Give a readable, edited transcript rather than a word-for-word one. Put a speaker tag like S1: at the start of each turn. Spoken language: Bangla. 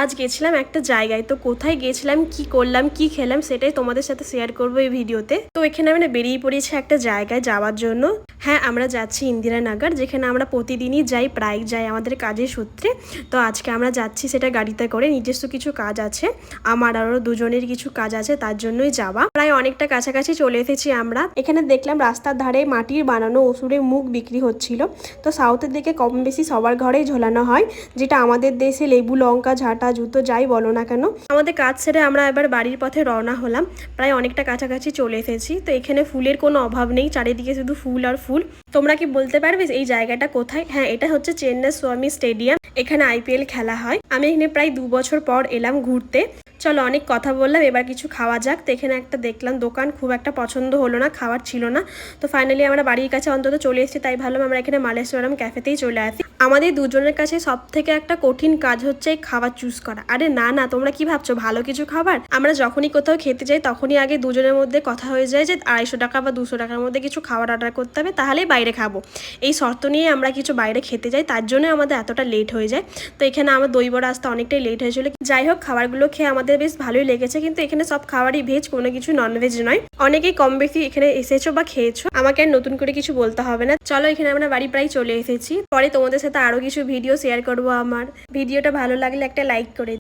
S1: আজ গেছিলাম একটা জায়গায়, তো কোথায় গেছিলাম, কি করলাম, কি খেলাম সেটাই তোমাদের সাথে শেয়ার করবো এই ভিডিওতে। তো এখানে আমরা বেরিয়ে পড়েছি একটা জায়গায় যাওয়ার জন্য। হ্যাঁ, আমরা যাচ্ছি ইন্দিরানগর, যেখানে আমরা প্রতিদিনই যাই, প্রায় যাই আমাদের কাজের সূত্রে। তো আজকে আমরা যাচ্ছি সেটা গাড়িতে করে, নিজস্ব কিছু কাজ আছে, আমার আরও দুজনের কিছু কাজ আছে, তার জন্যই যাওয়া। প্রায় অনেকটা কাছাকাছি চলে এসেছি আমরা। এখানে দেখলাম রাস্তার ধারে মাটির বানানো অসুরের মুখ বিক্রি হচ্ছিল। তো সাউথের দিকে কম বেশি সবার ঘরেই ঝোলানো হয়, যেটা আমাদের দেশে লেবু, লঙ্কা, ঝাঁটা, জুতো যাই বলো না কেন। আমাদের কাজ ছেড়ে আমরা এবার বাড়ির পথে রওনা হলাম। প্রায় অনেকটা কাছাকাছি চলে এসেছি। তো এখানে ফুলের কোনো অভাব নেই, চারিদিকে শুধু ফুল আর ফুল। তোমরা কি বলতে পারবে এই জায়গাটা কোথায়? হ্যাঁ, এটা হচ্ছে চেন্নাই স্বামী স্টেডিয়াম। এখানে IPL খেলা হয়। আমি এখানে প্রায় 2 বছর পর এলাম ঘুরতে। চলো, অনেক কথা বললাম, এবার কিছু খাওয়া যাক। তো এখানে একটা দেখলাম দোকান, খুব একটা পছন্দ হলো না, খাওয়ার ছিল না। তো ফাইনালি আমরা বাড়ির কাছে অন্তত চলে এসেছি, তাই ভাবলাম আমরা এখানে মালেশ্বরম ক্যাফেতেই চলে আসি। আমাদের দুজনের কাছে সব থেকে একটা কঠিন কাজ হচ্ছে এই খাবার চুজ করা। আরে না না, তোমরা কি ভাবছো ভালো কিছু খাবার? আমরা যখনই কোথাও খেতে যাই তখনই আগে দুজনের মধ্যে কথা হয়ে যায় যে 250 টাকা বা 200 টাকার মধ্যে কিছু খাবার অর্ডার করতে হবে, তাহলেই বাইরে খাবো। এই শর্ত নিয়ে আমরা কিছু বাইরে খেতে যাই, তার জন্য আমাদের এতটা লেট হয়ে যায়। তো এখানে আমার দই বড়া আসতে অনেকটাই লেট হয়েছিল। যাই হোক, খাবারগুলো খেয়ে আমাদের বেশ ভালোই লেগেছে, কিন্তু এখানে সব খাবারই ভেজ, কোনো কিছু ননভেজ নয়। অনেকেই কম বেশি এখানে এসেছো বা খেয়েছো, আমাকে আর নতুন করে কিছু বলতে হবে না। চলো, এখানে আমরা বাড়ি প্রায় চলে এসেছি। পরে তোমাদের সাথে আরো কিছু ভিডিও শেয়ার করবো আমার। ভিডিওটা ভালো লাগলে একটা লাইক করে